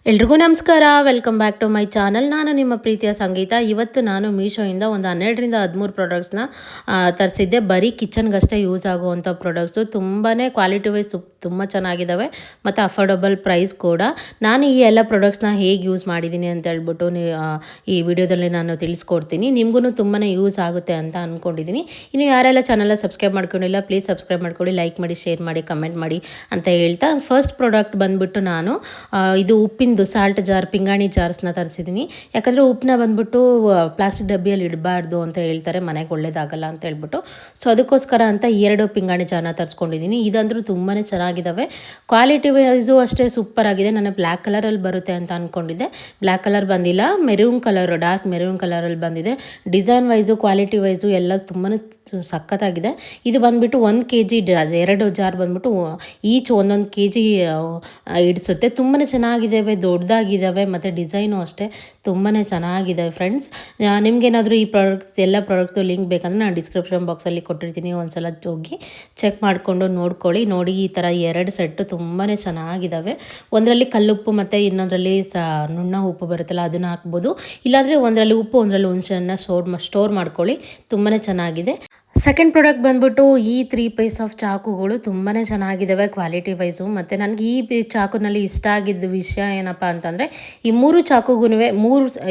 ಎಲ್ರಿಗೂ ನಮಸ್ಕಾರ. Welcome back to my channel. ನಾನು ನಿಮ್ಮ ಪ್ರೀತಿಯ ಸಂಗೀತ. ಇವತ್ತು ನಾನು ಮೀಶೋಯಿಂದ ಒಂದು 12ರಿಂದ 13 ಪ್ರಾಡಕ್ಟ್ಸ್ನ ತರಿಸಿದ್ದೆ. ಬರೀ ಕಿಚನ್ಗಷ್ಟೇ ಯೂಸ್ ಆಗುವಂಥ ಪ್ರಾಡಕ್ಟ್ಸು. ತುಂಬಾ ಕ್ವಾಲಿಟಿ ವೈಸ್ ತುಂಬ ಚೆನ್ನಾಗಿದ್ದಾವೆ ಮತ್ತು ಅಫೋರ್ಡಬಲ್ ಪ್ರೈಸ್ ಕೂಡ. ನಾನು ಈ ಎಲ್ಲ ಪ್ರಾಡಕ್ಟ್ಸ್ನ ಹೇಗೆ ಯೂಸ್ ಮಾಡಿದ್ದೀನಿ ಅಂತ ಹೇಳ್ಬಿಟ್ಟು ಈ ವಿಡಿಯೋದಲ್ಲಿ ನಾನು ತಿಳಿಸ್ಕೊಡ್ತೀನಿ. ನಿಮಗೂ ತುಂಬಾ ಯೂಸ್ ಆಗುತ್ತೆ ಅಂತ ಅಂದ್ಕೊಂಡಿದ್ದೀನಿ. ಇನ್ನು ಯಾರೆಲ್ಲ ಚಾನಲ್ನ ಸಬ್ಸ್ಕ್ರೈಬ್ ಮಾಡ್ಕೊಂಡಿಲ್ಲ, ಪ್ಲೀಸ್ ಸಬ್ಸ್ಕ್ರೈಬ್ ಮಾಡ್ಕೊಳ್ಳಿ, ಲೈಕ್ ಮಾಡಿ, ಶೇರ್ ಮಾಡಿ, ಕಮೆಂಟ್ ಮಾಡಿ ಅಂತ ಹೇಳ್ತಾ, ಫಸ್ಟ್ ಪ್ರಾಡಕ್ಟ್ ಬಂದುಬಿಟ್ಟು ನಾನು ಇದು ಉಪ್ಪಿಂದು ಸಾಲ್ಟ್ ಜಾರ್, ಪಿಂಗಾಣಿ ಜಾರ್ಸ್ನ ತರಿಸಿದ್ದೀನಿ. ಯಾಕಂದರೆ ಉಪ್ಪನ್ನ ಬಂದುಬಿಟ್ಟು ಪ್ಲಾಸ್ಟಿಕ್ ಡಬ್ಬಿಯಲ್ಲಿ ಇಡಬಾರ್ದು ಅಂತ ಹೇಳ್ತಾರೆ, ಮನೆಗೆ ಒಳ್ಳೇದಾಗಲ್ಲ ಅಂತ ಹೇಳ್ಬಿಟ್ಟು. ಸೊ ಅದಕ್ಕೋಸ್ಕರ ಅಂತ 2 ಪಿಂಗಾಣಿ ಜಾರ್ನ ತರಿಸ್ಕೊಂಡಿದ್ದೀನಿ. ಇದಂದರೂ ತುಂಬಾ ಚೆನ್ನಾಗಿದ್ದಾವೆ. ಕ್ವಾಲಿಟಿ ವೈಸು ಅಷ್ಟೇ ಸೂಪರ್ ಆಗಿದೆ. ನಾನು ಬ್ಲ್ಯಾಕ್ ಕಲರಲ್ಲಿ ಬರುತ್ತೆ ಅಂತ ಅಂದ್ಕೊಂಡಿದ್ದೆ. ಬ್ಲ್ಯಾಕ್ ಕಲರ್ ಬಂದಿಲ್ಲ, ಮೆರೂನ್ ಕಲರ್, ಡಾರ್ಕ್ ಮೆರೂನ್ ಕಲರಲ್ಲಿ ಬಂದಿದೆ. ಡಿಸೈನ್ ವೈಸು, ಕ್ವಾಲಿಟಿ ವೈಸು ಎಲ್ಲ ತುಂಬಾ ಸಖತ್ತಾಗಿದೆ. ಇದು ಬಂದುಬಿಟ್ಟು 1 kg 2 ಜಾರ್ ಬಂದುಬಿಟ್ಟು ಈಚ್ 1 kg ಇಡಿಸುತ್ತೆ. ತುಂಬಾ ಚೆನ್ನಾಗಿದ್ದಾವೆ, ದೊಡ್ಡದಾಗಿದ್ದಾವೆ ಮತ್ತು ಡಿಸೈನು ಅಷ್ಟೇ ತುಂಬಾ ಚೆನ್ನಾಗಿದ್ದಾವೆ ಫ್ರೆಂಡ್ಸ್. ನಿಮಗೇನಾದರೂ ಈ ಪ್ರಾಡಕ್ಟ್ಸ್ ಎಲ್ಲ ಪ್ರಾಡಕ್ಟು ಲಿಂಕ್ ಬೇಕಂದರೆ ನಾನು ಡಿಸ್ಕ್ರಿಪ್ಷನ್ ಬಾಕ್ಸಲ್ಲಿ ಕೊಟ್ಟಿರ್ತೀನಿ. ಒಂದ್ಸಲ ಹೋಗಿ ಚೆಕ್ ಮಾಡಿಕೊಂಡು ನೋಡ್ಕೊಳ್ಳಿ. ನೋಡಿ, ಈ ಥರ 2 ಸೆಟ್ಟು ತುಂಬಾ ಚೆನ್ನಾಗಿದ್ದಾವೆ. ಒಂದರಲ್ಲಿ ಕಲ್ಲುಪ್ಪು ಮತ್ತು ಇನ್ನೊಂದರಲ್ಲಿ ನುಣ್ಣ ಉಪ್ಪು ಬರುತ್ತಲ್ಲ, ಅದನ್ನು ಹಾಕ್ಬೋದು. ಇಲ್ಲಾಂದರೆ ಒಂದರಲ್ಲಿ ಉಪ್ಪು, ಒಂದರಲ್ಲಿ ಹುಣಸೆಹಣ್ಣನ್ನ ಸ್ಟೋರ್ ಮಾಡ್ಕೊಳ್ಳಿ. ತುಂಬಾ ಚೆನ್ನಾಗಿದೆ. ಸೆಕೆಂಡ್ ಪ್ರಾಡಕ್ಟ್ ಬಂದುಬಿಟ್ಟು ಈ 3 ಪೀಸ್ ಆಫ್ ಚಾಕುಗಳು ತುಂಬಾ ಚೆನ್ನಾಗಿದ್ದಾವೆ ಕ್ವಾಲಿಟಿ ವೈಸು. ಮತ್ತು ನನಗೆ ಈ ಚಾಕುನಲ್ಲಿ ಇಷ್ಟ ಆಗಿದ್ದ ವಿಷಯ ಏನಪ್ಪ ಅಂತಂದರೆ, ಈ 3 ಚಾಕುಗೂ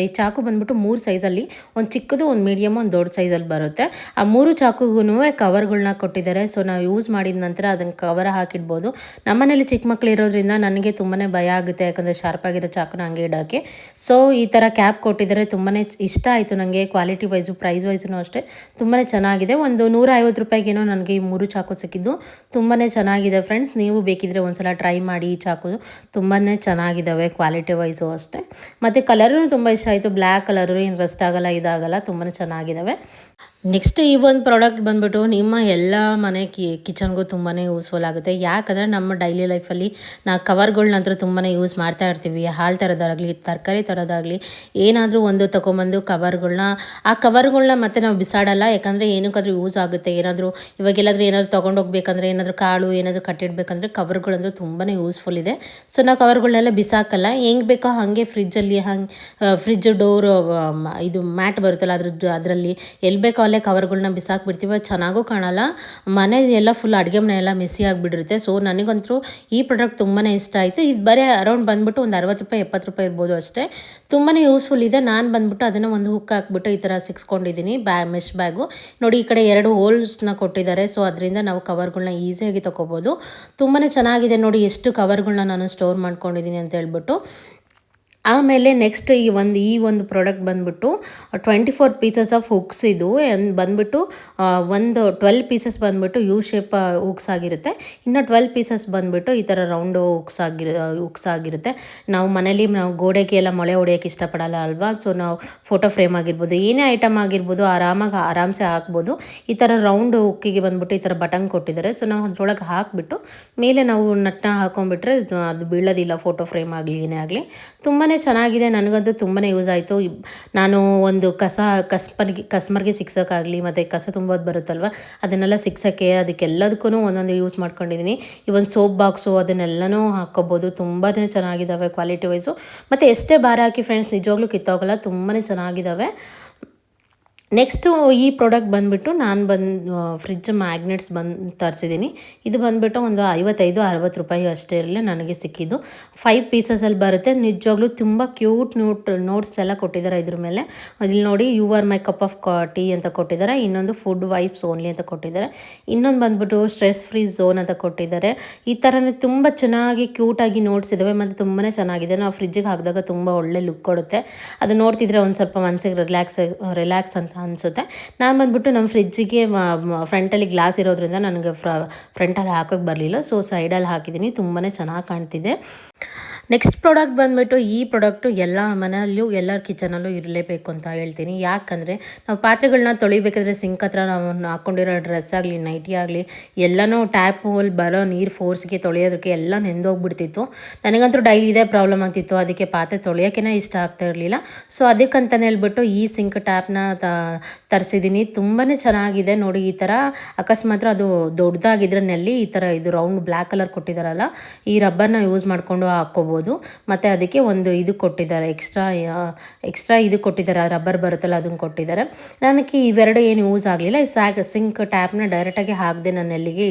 ಈ ಚಾಕು ಬಂದುಬಿಟ್ಟು 3 ಸೈಜಲ್ಲಿ, ಒಂದು ಚಿಕ್ಕದು, ಒಂದು ಮೀಡಿಯಮ್, ಒಂದು ದೊಡ್ಡ ಸೈಜಲ್ಲಿ ಬರುತ್ತೆ. ಆ 3 ಚಾಕುಗೂ ಕವರ್ಗಳನ್ನ ಕೊಟ್ಟಿದ್ದಾರೆ. ಸೊ ನಾವು ಯೂಸ್ ಮಾಡಿದ ನಂತರ ಅದನ್ನು ಕವರ್ ಹಾಕಿಡ್ಬೋದು. ನಮ್ಮನೇಲಿ ಚಿಕ್ಕ ಮಕ್ಕಳು ಇರೋದ್ರಿಂದ ನನಗೆ ತುಂಬಾ ಭಯ ಆಗುತ್ತೆ, ಯಾಕಂದರೆ ಶಾರ್ಪಾಗಿರೋ ಚಾಕುನ ಹಂಗೆ ಇಡೋಕ್ಕೆ. ಸೊ ಈ ಥರ ಕ್ಯಾಪ್ ಕೊಟ್ಟಿದ್ದಾರೆ. ತುಂಬಾ ಇಷ್ಟ ಆಯಿತು ನನಗೆ. ಕ್ವಾಲಿಟಿ ವೈಸು, ಪ್ರೈಸ್ ವೈಸೂ ಅಷ್ಟೇ ತುಂಬಾ ಚೆನ್ನಾಗಿದೆ. ಒಂದು 150 ರೂಪಾಯಿಗೇನೋ ನನಗೆ ಈ 3 ಚಾಕು ಸಿಕ್ಕಿದ್ದು. ತುಂಬಾ ಚೆನ್ನಾಗಿದೆ ಫ್ರೆಂಡ್ಸ್. ನೀವು ಬೇಕಿದ್ರೆ ಒಂದ್ಸಲ ಟ್ರೈ ಮಾಡಿ. ಈ ಚಾಕು ತುಂಬಾ ಚೆನ್ನಾಗಿದ್ದಾವೆ ಕ್ವಾಲಿಟಿ ವೈಸು ಅಷ್ಟೇ. ಮತ್ತು ಕಲರೂ ತುಂಬ ಇಷ್ಟ ಆಯಿತು. ಬ್ಲ್ಯಾಕ್ ಕಲರು ಏನು ರಸ್ಟ್ ಆಗಲ್ಲ, ಇದಾಗಲ್ಲ, ತುಂಬಾ ಚೆನ್ನಾಗಿದ್ದಾವೆ. ನೆಕ್ಸ್ಟ್ ಈ ಒಂದು ಪ್ರಾಡಕ್ಟ್ ಬಂದುಬಿಟ್ಟು ನಿಮ್ಮ ಎಲ್ಲ ಮನೆ ಕಿಚನ್ಗೂ ತುಂಬಾ ಯೂಸ್ಫುಲ್ ಆಗುತ್ತೆ. ಯಾಕಂದರೆ ನಮ್ಮ ಡೈಲಿ ಲೈಫಲ್ಲಿ ನಾವು ಕವರ್ಗಳ್ನಂತರ ತುಂಬಾ ಯೂಸ್ ಮಾಡ್ತಾ ಇರ್ತೀವಿ. ಹಾಲು ತರೋದಾಗಲಿ, ತರಕಾರಿ ತರೋದಾಗಲಿ, ಏನಾದರೂ ಒಂದು ತೊಗೊಂಬಂದು ಆ ಕವರ್ಗಳ್ನ ಮತ್ತೆ ನಾವು ಬಿಸಾಡಲ್ಲ. ಯಾಕಂದರೆ ಏನಕ್ಕಾದ್ರೂ ಯೂಸ್ ಆಗುತ್ತೆ. ಇವಾಗೆಲ್ಲಾದ್ರೂ ಏನಾದರೂ ತೊಗೊಂಡೋಗ್ಬೇಕಂದ್ರೆ, ಏನಾದರೂ ಕಾಳು ಏನಾದರೂ ಕಟ್ಟಿಡ್ಬೇಕಂದ್ರೆ ಕವರ್ಗಳಂದ್ರೂ ತುಂಬಾ ಯೂಸ್ಫುಲ್ ಇದೆ. ಸೊ ನಾವು ಕವರ್ಗಳನ್ನೆಲ್ಲ ಬಿಸಾಕಲ್ಲ. ಹೆಂಗೆ ಬೇಕೋ ಹಾಗೆ ಫ್ರಿಜ್ಜಲ್ಲಿ, ಫ್ರಿಜ್ ಡೋರು ಇದು ಮ್ಯಾಟ್ ಬರುತ್ತಲ್ಲ, ಅದರಲ್ಲಿ ಎಲ್ಲಿ ಬೇಕೋ ಅಲ್ಲೇ ಕವರ್ಗಳನ್ನ ಬಿಸಾಕ್ಬಿಡ್ತೀವಿ. ಚೆನ್ನಾಗೂ ಕಾಣಲ್ಲ, ಮನೆ ಎಲ್ಲ ಫುಲ್ ಅಡುಗೆ ಮನೆ ಎಲ್ಲ ಮೆಸ್ಸಿ ಆಗಿಬಿಟ್ಟಿರುತ್ತೆ. ಸೊ ನನಗಂತೂ ಈ ಪ್ರಾಡಕ್ಟ್ ತುಂಬಾ ಇಷ್ಟ ಆಯಿತು. ಇದು ಬರೀ ಅರೌಂಡ್ ಬಂದುಬಿಟ್ಟು ಒಂದು 60 ರೂಪಾಯಿ 70 ರೂಪಾಯಿ ಇರ್ಬೋದು ಅಷ್ಟೇ. ತುಂಬಾ ಯೂಸ್ಫುಲ್ ಇದೆ. ನಾನು ಬಂದುಬಿಟ್ಟು ಅದನ್ನು ಒಂದು ಹುಕ್ ಹಾಕ್ಬಿಟ್ಟು ಈ ಥರ ಸಿಕ್ಸ್ಕೊಂಡಿದ್ದೀನಿ. ಮೆಶ್ ಬ್ಯಾಗು ನೋಡಿ, ಈ ಕಡೆ 2 ಹೋಲ್ಸ್ನ ಕೊಟ್ಟಿದ್ದಾರೆ. ಸೊ ಅದರಿಂದ ನಾವು ಕವರ್ಗಳನ್ನ ಈಸಿಯಾಗಿ ತೊಗೋಬೋದು. ತುಂಬಾ ಚೆನ್ನಾಗಿದೆ. ನೋಡಿ ಎಷ್ಟು ಕವರ್ಗಳನ್ನ ನಾನು ಸ್ಟೋರ್ ಮಾಡ್ಕೊಂಡಿದ್ದೀನಿ ಅಂತ ಹೇಳ್ಬಿಟ್ಟು. ಆಮೇಲೆ ನೆಕ್ಸ್ಟ್ ಈ ಒಂದು ಪ್ರಾಡಕ್ಟ್ ಬಂದುಬಿಟ್ಟು 24 ಪೀಸಸ್ ಆಫ್ ಹುಕ್ಸ್. ಇದು ಬಂದುಬಿಟ್ಟು ಒಂದು 12 ಪೀಸಸ್ ಬಂದುಬಿಟ್ಟು ಯು ಶೇಪ್ ಹುಕ್ಸ್ ಆಗಿರುತ್ತೆ. ಇನ್ನು 12 ಪೀಸಸ್ ಬಂದುಬಿಟ್ಟು ಈ ಥರ ರೌಂಡು ಹುಕ್ಸ್ ಆಗಿರುತ್ತೆ. ನಾವು ಮನೇಲಿ ಗೋಡೆಗೆ ಎಲ್ಲ ಮೊಳೆ ಹೊಡೆಯೋಕ್ಕೆ ಇಷ್ಟಪಡಲ್ಲ ಅಲ್ವಾ. ಸೊ ನಾವು ಫೋಟೋ ಫ್ರೇಮ್ ಆಗಿರ್ಬೋದು, ಏನೇ ಐಟಮ್ ಆಗಿರ್ಬೋದು, ಆರಾಮ್ಸೆ ಹಾಕ್ಬೋದು. ಈ ಥರ ರೌಂಡ್ ಹುಕ್ಕಿಗೆ ಬಂದುಬಿಟ್ಟು ಈ ಥರ ಬಟನ್ ಕೊಟ್ಟಿದ್ದಾರೆ. ಸೊ ನಾವು ಅದ್ರೊಳಗೆ ಹಾಕಿಬಿಟ್ಟು ಮೇಲೆ ನಾವು ನಟ್ನ ಹಾಕೊಂಡ್ಬಿಟ್ರೆ ಅದು ಬೀಳೋದಿಲ್ಲ, ಫೋಟೋ ಫ್ರೇಮ್ ಆಗಲಿ ಏನೇ ಆಗಲಿ. ತುಂಬಾ ಚೆನ್ನಾಗಿದೆ. ನನಗಂತೂ ತುಂಬಾ ಯೂಸ್ ಆಯಿತು. ನಾನು ಒಂದು ಕಸ್ಟಮರ್ಗೆ ಸಿಕ್ಸೋಕ್ಕಾಗಲಿ, ಮತ್ತು ಕಸ ತುಂಬೋದು ಬರುತ್ತಲ್ವ, ಅದನ್ನೆಲ್ಲ ಸಿಕ್ಸೋಕ್ಕೆ, ಅದಕ್ಕೆಲ್ಲದಕ್ಕೂ ಒಂದೊಂದು ಯೂಸ್ ಮಾಡ್ಕೊಂಡಿದ್ದೀನಿ. ಈ ಒಂದು ಸೋಪ್ ಬಾಕ್ಸು ಅದನ್ನೆಲ್ಲನೂ ಹಾಕ್ಕೋಬೋದು. ತುಂಬಾ ಚೆನ್ನಾಗಿದ್ದಾವೆ ಕ್ವಾಲಿಟಿ ವೈಸು. ಮತ್ತು ಎಷ್ಟೇ ಭಾರ ಹಾಕಿ ಫ್ರೆಂಡ್ಸ್, ನಿಜವಾಗ್ಲೂ ಕಿತ್ತೋಗಲ್ಲ. ತುಂಬಾ ಚೆನ್ನಾಗಿದ್ದಾವೆ. ನೆಕ್ಸ್ಟು ಈ ಪ್ರಾಡಕ್ಟ್ ಬಂದುಬಿಟ್ಟು ನಾನು ಫ್ರಿಡ್ಜ್ ಮ್ಯಾಗ್ನೆಟ್ಸ್ ತರಿಸಿದ್ದೀನಿ. ಇದು ಬಂದುಬಿಟ್ಟು ಒಂದು 55-60 ರೂಪಾಯಿ ಅಷ್ಟೇ ನನಗೆ ಸಿಕ್ಕಿದ್ದು. 5 ಪೀಸಸಲ್ಲಿ ಬರುತ್ತೆ. ನಿಜವಾಗ್ಲೂ ತುಂಬ ಕ್ಯೂಟ್ ನೋಟ್ಸ್ ಎಲ್ಲ ಕೊಟ್ಟಿದ್ದಾರೆ ಇದ್ರ ಮೇಲೆ. ಇಲ್ಲಿ ನೋಡಿ, you are my cup of tea ಅಂತ ಕೊಟ್ಟಿದ್ದಾರೆ. ಇನ್ನೊಂದು ಫುಡ್ ವೈಪ್ಸ್ ಓನ್ಲಿ ಅಂತ ಕೊಟ್ಟಿದ್ದಾರೆ. ಇನ್ನೊಂದು ಬಂದುಬಿಟ್ಟು ಸ್ಟ್ರೆಸ್ ಫ್ರೀ ಝೋನ್ ಅಂತ ಕೊಟ್ಟಿದ್ದಾರೆ. ಈ ಥರನೇ ತುಂಬ ಚೆನ್ನಾಗಿ ಕ್ಯೂಟಾಗಿ ನೋಟ್ಸ್ ಇದ್ದಾವೆ ಮತ್ತು ತುಂಬಾ ಚೆನ್ನಾಗಿದೆ. ನಾವು ಫ್ರಿಜ್ಜಿಗೆ ಹಾಕಿದಾಗ ತುಂಬ ಒಳ್ಳೆ ಲುಕ್ ಕೊಡುತ್ತೆ. ಅದು ನೋಡ್ತಿದ್ರೆ ಒಂದು ಸ್ವಲ್ಪ ಮನಸ್ಸಿಗೆ ರಿಲ್ಯಾಕ್ಸ್ ಅಂತ ಅನಿಸುತ್ತೆ. ನಾನು ಬಂದುಬಿಟ್ಟು ನಮ್ಮ ಫ್ರಿಜ್ಜಿಗೆ ಫ್ರಂಟಲ್ಲಿ ಗ್ಲಾಸ್ ಇರೋದ್ರಿಂದ ನನಗೆ ಫ್ರಂಟಲ್ಲಿ ಹಾಕೋಕ್ಕೆ ಬರಲಿಲ್ಲ. ಸೊ ಸೈಡಲ್ಲಿ ಹಾಕಿದ್ದೀನಿ. ತುಂಬಾ ಚೆನ್ನಾಗಿ ಕಾಣ್ತಿದೆ. ನೆಕ್ಸ್ಟ್ ಪ್ರಾಡಕ್ಟ್ ಬಂದುಬಿಟ್ಟು ಈ ಪ್ರಾಡಕ್ಟು ಎಲ್ಲ ಮನೆಯಲ್ಲೂ, ಎಲ್ಲರ ಕಿಚನಲ್ಲೂ ಇರಲೇಬೇಕು ಅಂತ ಹೇಳ್ತೀನಿ. ಯಾಕಂದರೆ ನಾವು ಪಾತ್ರೆಗಳನ್ನ ತೊಳಿಬೇಕಾದ್ರೆ ಸಿಂಕ್ ಹತ್ರ ನಾವು ಹಾಕ್ಕೊಂಡಿರೋ ಡ್ರೆಸ್ ಆಗಲಿ, ನೈಟಿ ಆಗಲಿ, ಎಲ್ಲನೂ ಟ್ಯಾಪ್ ಹೋಲ್ ಬರೋ ನೀರು ಫೋರ್ಸ್ಗೆ ತೊಳೆಯೋದಕ್ಕೆ ಎಲ್ಲ ನೆಂದೋಗ್ಬಿಡ್ತಿತ್ತು. ನನಗಂತೂ ಡೈಲಿ ಇದೇ ಪ್ರಾಬ್ಲಮ್ ಆಗ್ತಿತ್ತು. ಅದಕ್ಕೆ ಪಾತ್ರೆ ತೊಳೆಯೋಕ್ಕೇ ಇಷ್ಟ ಆಗ್ತಾ ಇರಲಿಲ್ಲ. ಸೊ ಅದಕ್ಕಂತಲೇ ಹೇಳ್ಬಿಟ್ಟು ಈ ಸಿಂಕ್ ಟ್ಯಾಪ್ನ ತರಿಸಿದ್ದೀನಿ. ತುಂಬಾ ಚೆನ್ನಾಗಿದೆ. ನೋಡಿ, ಈ ಥರ ಅಕಸ್ಮಾತ್ ಅದು ದೊಡ್ಡದಾಗಿದ್ರೆ ನಲ್ಲಿ ಈ ಥರ ಇದು ರೌಂಡ್ ಬ್ಲ್ಯಾಕ್ ಕಲರ್ ಕೊಟ್ಟಿದ್ದಾರಲ್ಲ, ಈ ರಬ್ಬರ್ನ ಯೂಸ್ ಮಾಡಿಕೊಂಡು ಹಾಕ್ಕೋಬೋದು. ಮಾಡ್ಬೋದು. ಮತ್ತು ಅದಕ್ಕೆ ಒಂದು ಇದು ಕೊಟ್ಟಿದ್ದಾರೆ, ಎಕ್ಸ್ಟ್ರಾ ಇದು ಕೊಟ್ಟಿದ್ದಾರೆ, ರಬ್ಬರ್ ಬರುತ್ತಲ್ಲ ಅದನ್ನು ಕೊಟ್ಟಿದ್ದಾರೆ. ನನಗೆ ಇವೆರಡು ಏನು ಯೂಸ್ ಆಗಲಿಲ್ಲ. ಸಿಂಕ್ ಟ್ಯಾಪ್ನ ಡೈರೆಕ್ಟಾಗಿ ಹಾಕದೆ ನನ್ನ ನೆಲ್ಲಿಗೆ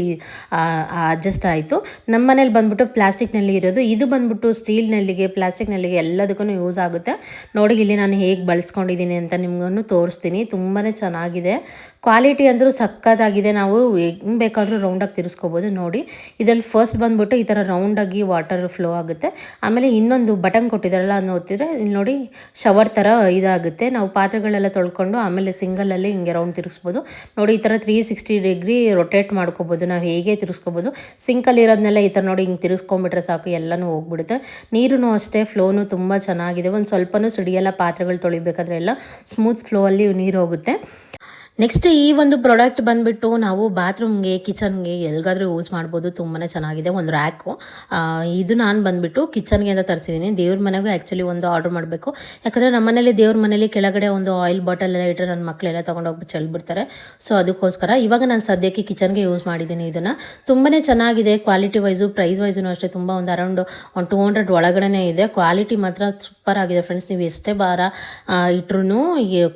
ಅಡ್ಜಸ್ಟ್ ಆಯಿತು. ನಮ್ಮ ಮನೇಲಿ ಬಂದ್ಬಿಟ್ಟು ಪ್ಲಾಸ್ಟಿಕ್ ನಲ್ಲಿ ಇರೋದು, ಇದು ಬಂದ್ಬಿಟ್ಟು ಸ್ಟೀಲ್ ನೆಲ್ಲಿಗೆ, ಪ್ಲಾಸ್ಟಿಕ್ ನೆಲ್ಲಿಗೆ ಎಲ್ಲದಕ್ಕೂ ಯೂಸ್ ಆಗುತ್ತೆ. ನೋಡಿ ಇಲ್ಲಿ ನಾನು ಹೇಗೆ ಬಳಸ್ಕೊಂಡಿದ್ದೀನಿ ಅಂತ ನಿಮ್ಗೂ ತೋರಿಸ್ತೀನಿ. ತುಂಬಾ ಚೆನ್ನಾಗಿದೆ, ಕ್ವಾಲಿಟಿ ಅಂದರೂ ಸಕ್ಕತ್ತಾಗಿದೆ. ನಾವು ಹೆಂಗೆ ಬೇಕಾದರೂ ರೌಂಡಾಗಿ ತಿರ್ಸ್ಕೊಬೋದು. ನೋಡಿ ಇದರಲ್ಲಿ ಫಸ್ಟ್ ಬಂದ್ಬಿಟ್ಟು ಈ ಥರ ರೌಂಡಾಗಿ ವಾಟರ್ ಫ್ಲೋ ಆಗುತ್ತೆ. ಆಮೇಲೆ ಇನ್ನೊಂದು ಬಟನ್ ಕೊಟ್ಟಿದ್ದಾರಲ್ಲ ಅದನ್ನ ಒತ್ತಿದ್ರೆ ಇಲ್ಲಿ ನೋಡಿ ಶವರ್ ಥರ ಇದಾಗುತ್ತೆ. ನಾವು ಪಾತ್ರೆಗಳೆಲ್ಲ ತೊಳ್ಕೊಂಡು ಆಮೇಲೆ ಸಿಂಗಲಲ್ಲಿ ಹಿಂಗೆ ರೌಂಡ್ ತಿರುಗಿಸ್ಬೋದು. ನೋಡಿ ಈ ಥರ 360 ಡಿಗ್ರಿ ರೊಟೇಟ್ ಮಾಡ್ಕೋಬೋದು, ನಾವು ಹೇಗೆ ತಿರ್ಸ್ಕೊಬೋದು. ಸಿಂಕಲ್ಲಿ ಇರೋದನ್ನೆಲ್ಲ ಈ ಥರ ನೋಡಿ ಹಿಂಗೆ ತಿರ್ಸ್ಕೊಂಬಿಟ್ರೆ ಸಾಕು, ಎಲ್ಲನೂ ಹೋಗ್ಬಿಡುತ್ತೆ. ನೀರೂ ಅಷ್ಟೇ ಫ್ಲೋನು ತುಂಬ ಚೆನ್ನಾಗಿದೆ, ಒಂದು ಸ್ವಲ್ಪನೂ ಸಿಡಿಯಲ್ಲ. ಪಾತ್ರೆಗಳು ತೊಳಿಬೇಕಾದ್ರೆ ಎಲ್ಲ ಸ್ಮೂತ್ ಫ್ಲೋ ಅಲ್ಲಿ ನೀರು ಹೋಗುತ್ತೆ. ನೆಕ್ಸ್ಟ್ ಈ ಒಂದು ಪ್ರಾಡಕ್ಟ್ ಬಂದುಬಿಟ್ಟು ನಾವು ಬಾತ್ರೂಮ್ಗೆ, ಕಿಚನ್ಗೆ ಎಲ್ಲಿಗಾದ್ರೂ ಯೂಸ್ ಮಾಡ್ಬೋದು. ತುಂಬಾ ಚೆನ್ನಾಗಿದೆ. ಒಂದು ರ್ಯಾಕು, ಇದು ನಾನು ಬಂದುಬಿಟ್ಟು ಕಿಚನ್ಗೆ ಅಂತ ತರಿಸಿದ್ದೀನಿ. ದೇವ್ರ ಮನೆಗೂ ಆ್ಯಕ್ಚುಲಿ ಒಂದು ಆರ್ಡ್ರ್ ಮಾಡಬೇಕು. ಯಾಕಂದರೆ ನಮ್ಮ ಮನೇಲಿ ದೇವ್ರ ಮನೇಲಿ ಕೆಳಗಡೆ ಒಂದು ಆಯಿಲ್ ಬಾಟಲ್ ಎಲ್ಲ ಇಟ್ಟರೆ ನನ್ನ ಮಕ್ಕಳೆಲ್ಲ ತೊಗೊಂಡೋಗಿ ಚೆಲ್ಬಿಡ್ತಾರೆ. ಸೊ ಅದಕ್ಕೋಸ್ಕರ ಇವಾಗ ನಾನು ಸದ್ಯಕ್ಕೆ ಕಿಚನ್ಗೆ ಯೂಸ್ ಮಾಡಿದ್ದೀನಿ. ಇದನ್ನು ತುಂಬಾ ಚೆನ್ನಾಗಿದೆ. ಕ್ವಾಲಿಟಿ ವೈಸು, ಪ್ರೈಸ್ ವೈಸು ಅಷ್ಟೇ ತುಂಬ ಒಂದು ಅರೌಂಡ್ 200 ಒಳಗಡೆ ಇದೆ. ಕ್ವಾಲಿಟಿ ಮಾತ್ರ ಸೂಪರ್ ಆಗಿದೆ ಫ್ರೆಂಡ್ಸ್. ನೀವು ಎಷ್ಟೇ ಭಾರ ಇಟ್ರೂ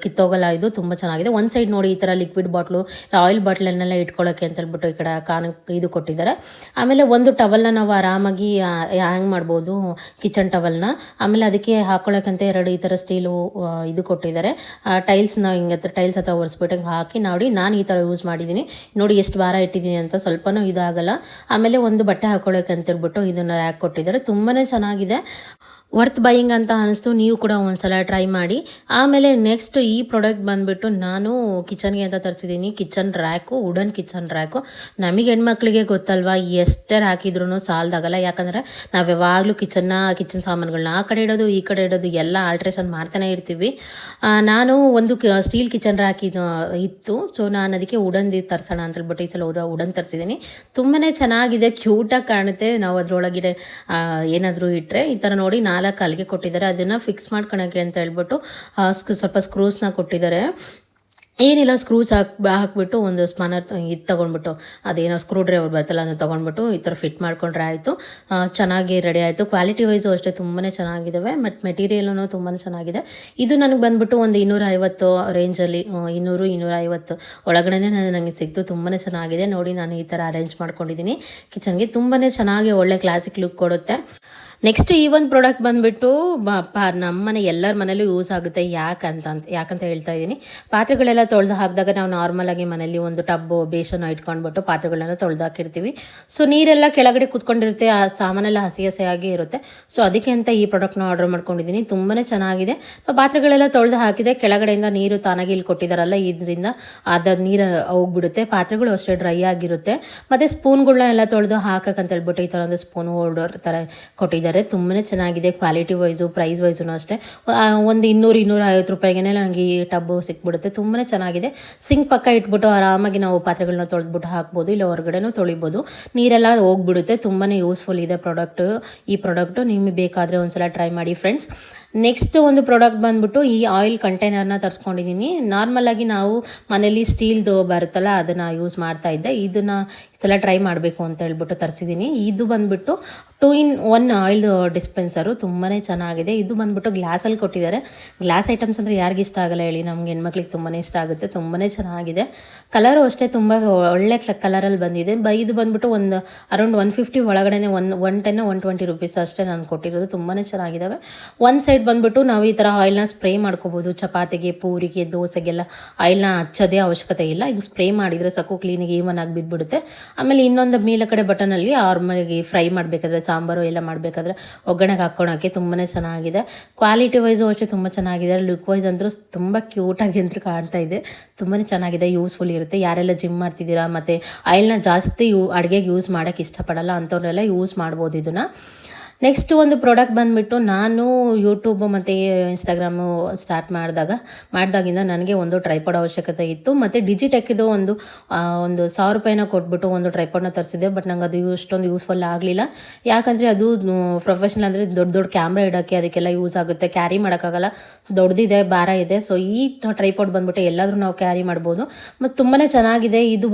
ಕಿತ್ತೋಗಲ್ಲ. ಇದು ತುಂಬ ಚೆನ್ನಾಗಿದೆ. ಒಂದು ಸೈಡ್ ನೋಡಿ ಈ ಥರ ಲಿಕ್ವಿಡ್ ಬಾಟ್ಲು, ಆಯಿಲ್ ಬಾಟ್ಲನ್ನೆಲ್ಲ ಇಟ್ಕೊಳ್ಳೋಕ್ಕೆ ಅಂತ ಹೇಳ್ಬಿಟ್ಟು ಈ ಕಡೆ ಇದು ಕೊಟ್ಟಿದ್ದಾರೆ. ಆಮೇಲೆ ಒಂದು ಟವಲ್ನ ನಾವು ಆರಾಮಾಗಿ ಹ್ಯಾಂಗ್ ಮಾಡ್ಬೋದು, ಕಿಚನ್ ಟವಲ್ನ. ಆಮೇಲೆ ಅದಕ್ಕೆ ಹಾಕೊಳ್ಳೋಕ್ಕಂತ 2 ಈ ಥರ ಸ್ಟೀಲು ಇದು ಕೊಟ್ಟಿದ್ದಾರೆ. ಟೈಲ್ಸ್ನ ಹಿಂಗೆ ಟೈಲ್ಸ್ ಹತ್ರ ಒರೆಸ್ಬಿಟ್ಟು ಹಿಂಗೆ ಹಾಕಿ ನೋಡಿ ನಾನು ಈ ಥರ ಯೂಸ್ ಮಾಡಿದ್ದೀನಿ. ನೋಡಿ ಎಷ್ಟು ಭಾರ ಇಟ್ಟಿದ್ದೀನಿ ಅಂತ, ಸ್ವಲ್ಪನೂ ಇದಾಗಲ್ಲ. ಆಮೇಲೆ ಒಂದು ಬಟ್ಟೆ ಹಾಕೊಳ್ಳೋಕೆ ಅಂತ ಹೇಳ್ಬಿಟ್ಟು ಇದನ್ನು ರ್ಯಾಕ್ ಕೊಟ್ಟಿದ್ದಾರೆ. ತುಂಬಾ ಚೆನ್ನಾಗಿದೆ, ವರ್ತ್ ಬೈಯಿಂಗ್ ಅಂತ ಅನಿಸ್ತು. ನೀವು ಕೂಡ ಒಂದ್ಸಲ ಟ್ರೈ ಮಾಡಿ. ಆಮೇಲೆ ನೆಕ್ಸ್ಟ್ ಈ ಪ್ರಾಡಕ್ಟ್ ಬಂದುಬಿಟ್ಟು ನಾನು ಕಿಚನ್ಗೆ ಅಂತ ತರಿಸಿದ್ದೀನಿ. Kitchen rack, wooden kitchen rack. ನಮಗೆ ಹೆಣ್ಮಕ್ಳಿಗೆ ಗೊತ್ತಲ್ವಾ, ಎಷ್ಟೇ ಹಾಕಿದ್ರೂ ಸಾಲದಾಗಲ್ಲ. ಯಾಕಂದರೆ ನಾವು ಯಾವಾಗಲೂ ಕಿಚನ್ ಸಾಮಾನುಗಳನ್ನ ಆ ಕಡೆ ಇಡೋದು ಈ ಕಡೆ ಇಡೋದು ಎಲ್ಲ ಆಲ್ಟ್ರೇಷನ್ ಮಾಡ್ತಾನೆ ಇರ್ತೀವಿ. ನಾನು ಒಂದು ಸ್ಟೀಲ್ ಕಿಚನ್ ರ್ಯಾಕ್ ಇತ್ತು, ಸೊ ನಾನು ಅದಕ್ಕೆ ವುಡನ್ದು ತರಿಸೋಣ ಅಂತ ಹೇಳ್ಬಿಟ್ಟು ಈ ಸಲ ವುಡನ್ ತರಿಸಿದ್ದೀನಿ. ತುಂಬಾ ಚೆನ್ನಾಗಿದೆ, ಕ್ಯೂಟಾಗಿ ಕಾಣುತ್ತೆ. ನಾವು ಅದರೊಳಗಡೆ ಏನಾದರೂ ಇಟ್ಟರೆ ಈ ಥರ ನೋಡಿ 4 ಕಾಲಿಗೆ ಕೊಟ್ಟಿದ್ದಾರೆ. ಅದನ್ನು ಫಿಕ್ಸ್ ಮಾಡ್ಕೊಳಕ್ಕೆ ಅಂತ ಹೇಳ್ಬಿಟ್ಟು ಸ್ವಲ್ಪ ಸ್ಕ್ರೂಸ್ನ ಕೊಟ್ಟಿದ್ದಾರೆ. ಏನಿಲ್ಲ, ಸ್ಕ್ರೂಸ್ ಹಾಕ್ಬಿಟ್ಟು ಒಂದು ಸ್ಪಾನರ್ ಇದು ತೊಗೊಂಡ್ಬಿಟ್ಟು, ಅದೇನೋ ಸ್ಕ್ರೂ ಡ್ರೈವರ್ ಬರ್ತಲ್ಲ ಅದನ್ನು ತೊಗೊಂಡ್ಬಿಟ್ಟು ಈ ಥರ ಫಿಟ್ ಮಾಡ್ಕೊಂಡ್ರೆ ಆಯಿತು. ಚೆನ್ನಾಗಿ ರೆಡಿ ಆಯಿತು. ಕ್ವಾಲಿಟಿ ವೈಸು ಅಷ್ಟೇ ತುಂಬಾ ಚೆನ್ನಾಗಿದ್ದಾವೆ, ಮತ್ತು ಮೆಟೀರಿಯಲೂ ತುಂಬಾ ಚೆನ್ನಾಗಿದೆ. ಇದು ನನಗೆ ಬಂದುಬಿಟ್ಟು ಒಂದು 250 ರೇಂಜಲ್ಲಿ, 200-250 ಒಳಗಡೆ ನನಗೆ ಸಿಕ್ತು. ತುಂಬಾ ಚೆನ್ನಾಗಿದೆ. ನೋಡಿ ನಾನು ಈ ಥರ ಅರೇಂಜ್ ಮಾಡ್ಕೊಂಡಿದ್ದೀನಿ ಕಿಚನ್ಗೆ. ತುಂಬಾ ಚೆನ್ನಾಗಿ ಒಳ್ಳೆ ಕ್ಲಾಸಿಕ್ ಲುಕ್ ಕೊಡುತ್ತೆ. ನೆಕ್ಸ್ಟ್ ಈ ಒಂದು ಪ್ರಾಡಕ್ಟ್ ಬಂದುಬಿಟ್ಟು ನಮ್ಮ ಮನೆ ಎಲ್ಲರ ಮನೇಲೂ ಯೂಸ್ ಆಗುತ್ತೆ. ಯಾಕಂತ ಹೇಳ್ತಾ ಇದ್ದೀನಿ, ಪಾತ್ರೆಗಳೆಲ್ಲ ತೊಳೆದು ಹಾಕಿದಾಗ ನಾವು ನಾರ್ಮಲಾಗಿ ಮನೇಲಿ ಒಂದು ಟಬ್ಬು ಬೇಸನ್ನು ಇಟ್ಕೊಂಡ್ಬಿಟ್ಟು ಪಾತ್ರೆಗಳನ್ನೆಲ್ಲ ತೊಳೆದು ಹಾಕಿರ್ತೀವಿ. ಸೊ ನೀರೆಲ್ಲ ಕೆಳಗಡೆ ಕುತ್ಕೊಂಡಿರುತ್ತೆ, ಆ ಸಾಮಾನೆಲ್ಲ ಹಸಿ ಹಸಿಯಾಗಿ ಇರುತ್ತೆ. ಸೊ ಅದಕ್ಕೆ ಅಂತ ಈ ಪ್ರಾಡಕ್ಟ್ನ ಆರ್ಡರ್ ಮಾಡ್ಕೊಂಡಿದ್ದೀನಿ. ತುಂಬಾ ಚೆನ್ನಾಗಿದೆ. ಪಾತ್ರೆಗಳೆಲ್ಲ ತೊಳೆದು ಹಾಕಿದರೆ ಕೆಳಗಡೆಯಿಂದ ನೀರು ತಾನಾಗಿ ಇಲ್ಲಿ ಕೊಟ್ಟಿದ್ದಾರಲ್ಲ, ಇದರಿಂದ ಅದ ನೀರು ಹೋಗ್ಬಿಡುತ್ತೆ. ಪಾತ್ರೆಗಳು ಅಷ್ಟೇ ಡ್ರೈ ಆಗಿರುತ್ತೆ. ಮತ್ತು ಸ್ಪೂನ್ಗಳನ್ನ ಎಲ್ಲ ತೊಳೆದು ಹಾಕಕ್ಕಂತ ಹೇಳ್ಬಿಟ್ಟು ಈ ಥರ ಒಂದು ಸ್ಪೂನ್ ಹೋಲ್ಡರ್ ಥರ ಕೊಟ್ಟಿದ್ದಾರೆ. ತುಂಬಾ ಚೆನ್ನಾಗಿದೆ. ಕ್ವಾಲಿಟಿ ವೈಸು, ಪ್ರೈಸ್ ವೈಸು ಅಷ್ಟೇ ಒಂದು 200-250 ರೂಪಾಯಿಗೆ ನನಗೆ ಈ ಟಬ್ಬು ಸಿಕ್ಬಿಡುತ್ತೆ. ತುಂಬಾ ಚೆನ್ನಾಗಿದೆ. ಸಿಂಕ್ ಪಕ್ಕ ಇಟ್ಬಿಟ್ಟು ಆರಾಮಾಗಿ ನಾವು ಪಾತ್ರೆಗಳನ್ನ ತೊಳೆದ್ಬಿಟ್ಟು ಹಾಕ್ಬೋದು, ಇಲ್ಲ ಹೊರಗಡೆನೂ ತೊಳಿಬೋದು. ನೀರೆಲ್ಲ ಹೋಗ್ಬಿಡುತ್ತೆ. ತುಂಬಾ ಯೂಸ್ಫುಲ್ ಇದೆ ಈ ಪ್ರಾಡಕ್ಟು. ನಿಮಗೆ ಬೇಕಾದರೆ ಒಂದ್ಸಲ ಟ್ರೈ ಮಾಡಿ ಫ್ರೆಂಡ್ಸ್. ನೆಕ್ಸ್ಟ್ ಒಂದು ಪ್ರಾಡಕ್ಟ್ ಬಂದುಬಿಟ್ಟು ಈ ಆಯಿಲ್ ಕಂಟೈನರ್ನ ತರಿಸ್ಕೊಂಡಿದ್ದೀನಿ. ನಾರ್ಮಲಾಗಿ ನಾವು ಮನೇಲಿ ಸ್ಟೀಲ್ದು ಬರುತ್ತಲ್ಲ ಅದನ್ನು ಯೂಸ್ ಮಾಡ್ತಾ ಇದ್ದೆ. ಇದನ್ನು ಸಲ ಟ್ರೈ ಮಾಡಬೇಕು ಅಂತ ಹೇಳ್ಬಿಟ್ಟು ತರಿಸಿದ್ದೀನಿ. ಇದು ಬಂದುಬಿಟ್ಟು 2-in-1 ಆಯಿಲ್ ಡಿಸ್ಪೆನ್ಸರು. ತುಂಬಾ ಚೆನ್ನಾಗಿದೆ. ಇದು ಬಂದುಬಿಟ್ಟು ಗ್ಲಾಸಲ್ಲಿ ಕೊಟ್ಟಿದ್ದಾರೆ. ಗ್ಲಾಸ್ ಐಟಮ್ಸ್ ಅಂದರೆ ಯಾರಿಗಿಷ್ಟ ಇಷ್ಟ ಆಗಲ್ಲ ಹೇಳಿ, ನಮ್ಗೆ ಹೆಣ್ಮಕ್ಳಿಗೆ ತುಂಬಾ ಇಷ್ಟ ಆಗುತ್ತೆ. ತುಂಬಾ ಚೆನ್ನಾಗಿದೆ. ಕಲರು ಅಷ್ಟೇ ತುಂಬ ಒಳ್ಳೆ ಕಲರಲ್ಲಿ ಬಂದಿದೆ. ಇದು ಬಂದುಬಿಟ್ಟು ಒಂದು ಅರೌಂಡ್ 150 ಒಳಗಡೆ 110-120 ರೂಪೀಸ್ ಅಷ್ಟೇ ನಾನು ಕೊಟ್ಟಿರೋದು. ತುಂಬಾ ಚೆನ್ನಾಗಿದ್ದಾವೆ. ಒಂದು ಸೈಡ್ ಬಂದುಬಿಟ್ಟು ನಾವು ಈ ಥರ ಆಯಿಲ್ನ ಸ್ಪ್ರೇ ಮಾಡ್ಕೋಬೋದು. ಚಪಾತಿಗೆ, ಪೂರಿಗೆ, ದೋಸೆಗೆಲ್ಲ ಆಯಿಲ್ನ ಹಚ್ಚೋದೇ ಅವಶ್ಯಕತೆ ಇಲ್ಲ. ಹಿಂಗೆ ಸ್ಪ್ರೇ ಮಾಡಿದರೆ ಸಾಕು, ಕ್ಲೀನಿಗೆ ಈವನ್ ಆಗಿ ಬಿದ್ದುಬಿಡುತ್ತೆ. ಆಮೇಲೆ ಇನ್ನೊಂದು ಮೇಲೆ ಕಡೆ ಬಟನಲ್ಲಿ ಆರ್ಮಲ್ಗೆ ಫ್ರೈ ಮಾಡಬೇಕಾದ್ರೆ, ಸಾಂಬಾರು ಎಲ್ಲ ಮಾಡಬೇಕಾದ್ರೆ ಒಗ್ಗರಣೆಗೆ ಹಾಕ್ಕೊಳಕ್ಕೆ ತುಂಬಾ ಚೆನ್ನಾಗಿದೆ. ಕ್ವಾಲಿಟಿ ವೈಸು ಅಷ್ಟೇ ತುಂಬ ಚೆನ್ನಾಗಿದೆ. ಲುಕ್ ವೈಸ್ ಅಂದರೂ ತುಂಬ ಕ್ಯೂಟಾಗಿ ಅಂತೂ ಕಾಣ್ತಾ ಇದೆ. ತುಂಬಾ ಚೆನ್ನಾಗಿದೆ. ಯೂಸ್ಫುಲ್ ಇರುತ್ತೆ. ಯಾರೆಲ್ಲ ಜಿಮ್ ಮಾಡ್ತಿದ್ದೀರಾ ಮತ್ತು ಆಯಿಲ್ನ ಜಾಸ್ತಿ ಅಡುಗೆಗೆ ಯೂಸ್ ಮಾಡೋಕ್ಕೆ ಇಷ್ಟಪಡಲ್ಲ ಅಂಥವ್ರೆಲ್ಲ ಯೂಸ್ ಮಾಡ್ಬೋದು ಇದನ್ನು. ನೆಕ್ಸ್ಟ್ ಒಂದು ಪ್ರಾಡಕ್ಟ್ ಬಂದುಬಿಟ್ಟು ನಾನು ಯೂಟ್ಯೂಬು ಮತ್ತು ಇನ್ಸ್ಟಾಗ್ರಾಮು ಸ್ಟಾರ್ಟ್ ಮಾಡಿದಾಗಿಂದ ನನಗೆ ಒಂದು ಟ್ರೈಪಾಡ್ ಅವಶ್ಯಕತೆ ಇತ್ತು. ಮತ್ತು ಡಿಜಿಟೆಕ್ಕಿದು ಒಂದು 1000 ರೂಪಾಯಿನ ಕೊಟ್ಬಿಟ್ಟು ಒಂದು ಟ್ರೈಪಾಡ್ನ ತರಿಸಿದೆ. ಬಟ್ ನಂಗೆ ಅದು ಅಷ್ಟೊಂದು ಯೂಸ್ಫುಲ್ ಆಗಲಿಲ್ಲ. ಯಾಕಂದರೆ ಅದು ಪ್ರೊಫೆಷ್ನಲ್ ಅಂದರೆ ದೊಡ್ಡ ಕ್ಯಾಮ್ರಾ ಇಡೋಕ್ಕೆ ಅದಕ್ಕೆಲ್ಲ ಯೂಸ್ ಆಗುತ್ತೆ. ಕ್ಯಾರಿ ಮಾಡೋಕ್ಕಾಗಲ್ಲ, ದೊಡ್ಡದಿದೆ, ಭಾರ ಇದೆ. ಸೊ ಈ ಟ್ರೈಪಾಡ್ ಬಂದುಬಿಟ್ಟು ಎಲ್ಲಾದರೂ ನಾವು ಕ್ಯಾರಿ ಮಾಡ್ಬೋದು. ಮತ್ತು ತುಂಬಾ ಚೆನ್ನಾಗಿದೆ. ಇದು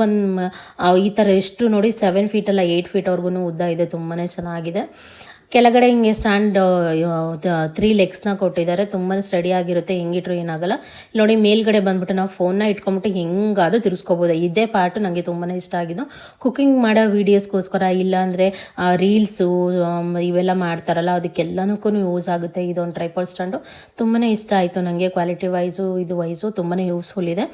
ಈ ಥರ ಎಷ್ಟು ನೋಡಿ 7 ಫೀಟಲ್ಲ 8 ಫೀಟ್ವರೆಗೂ ಉದ್ದ ಇದೆ. ತುಂಬಾ ಚೆನ್ನಾಗಿದೆ. ಕೆಳಗಡೆ ಹಿಂಗೆ ಸ್ಟ್ಯಾಂಡ್ 3 ಲೆಗ್ಸ್ನ ಕೊಟ್ಟಿದ್ದಾರೆ. ತುಂಬಾ ಸ್ಟಡಿ ಆಗಿರುತ್ತೆ, ಹೆಂಗಿಟ್ರು ಏನಾಗಲ್ಲ. ನೋಡಿ ಮೇಲ್ಗಡೆ ಬಂದ್ಬಿಟ್ಟು ನಾವು ಫೋನ್ನ ಇಟ್ಕೊಂಬಿಟ್ಟು ಹೆಂಗಾದ್ರೂ ತಿರ್ಸ್ಕೊಬೋದು. ಇದೇ ಪಾರ್ಟು ನನಗೆ ತುಂಬಾ ಇಷ್ಟ ಆಗಿದ್ದು. ಕುಕ್ಕಿಂಗ್ ಮಾಡೋ ವೀಡಿಯೋಸ್ಗೋಸ್ಕರ, ಇಲ್ಲಾಂದರೆ ರೀಲ್ಸು ಇವೆಲ್ಲ ಮಾಡ್ತಾರಲ್ಲ ಅದಕ್ಕೆಲ್ಲನಕ್ಕೂ ಯೂಸ್ ಆಗುತ್ತೆ ಇದೊಂದು ಟ್ರೈಪಾಡ್ ಸ್ಟ್ಯಾಂಡು. ತುಂಬಾ ಇಷ್ಟ ಆಯಿತು ನನಗೆ. ಕ್ವಾಲಿಟಿ ವೈಸು ಇದು ವೈಸು ತುಂಬಾ ಯೂಸ್ಫುಲ್ ಇದೆ.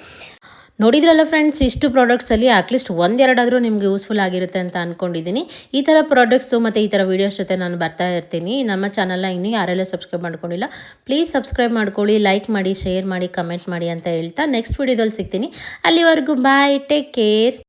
ನೋಡಿದ್ರಲ್ಲ ಫ್ರೆಂಡ್ಸ್, ಇಷ್ಟು ಪ್ರಾಡಕ್ಟ್ಸಲ್ಲಿ ಅಟ್ಲೀಸ್ಟ್ ಒಂದೆರಡಾದರೂ ನಿಮ್ಗೆ ಯೂಸ್ಫುಲ್ ಆಗಿರುತ್ತೆ ಅಂತ ಅಂದ್ಕೊಂಡಿದ್ದೀನಿ. ಈ ಥರ ಪ್ರಾಡಕ್ಟ್ಸು ಮತ್ತು ಈ ಥರ ವೀಡಿಯೋಸ್ ಜೊತೆ ನಾನು ಬರ್ತಾ ಇರ್ತೀನಿ. ನಮ್ಮ ಚಾನಲ್ನ ಇನ್ನೂ ಯಾರೆಲ್ಲ ಸಬ್ಸ್ಕ್ರೈಬ್ ಮಾಡ್ಕೊಂಡಿಲ್ಲ ಪ್ಲೀಸ್ ಸಬ್ಸ್ಕ್ರೈಬ್ ಮಾಡ್ಕೊಳ್ಳಿ, ಲೈಕ್ ಮಾಡಿ, ಶೇರ್ ಮಾಡಿ, ಕಮೆಂಟ್ ಮಾಡಿ ಅಂತ ಹೇಳ್ತಾ ನೆಕ್ಸ್ಟ್ ವೀಡಿಯೋದಲ್ಲಿ ಸಿಗ್ತೀನಿ. ಅಲ್ಲಿವರೆಗೂ ಬಾಯ್, ಟೇಕ್ ಕೇರ್.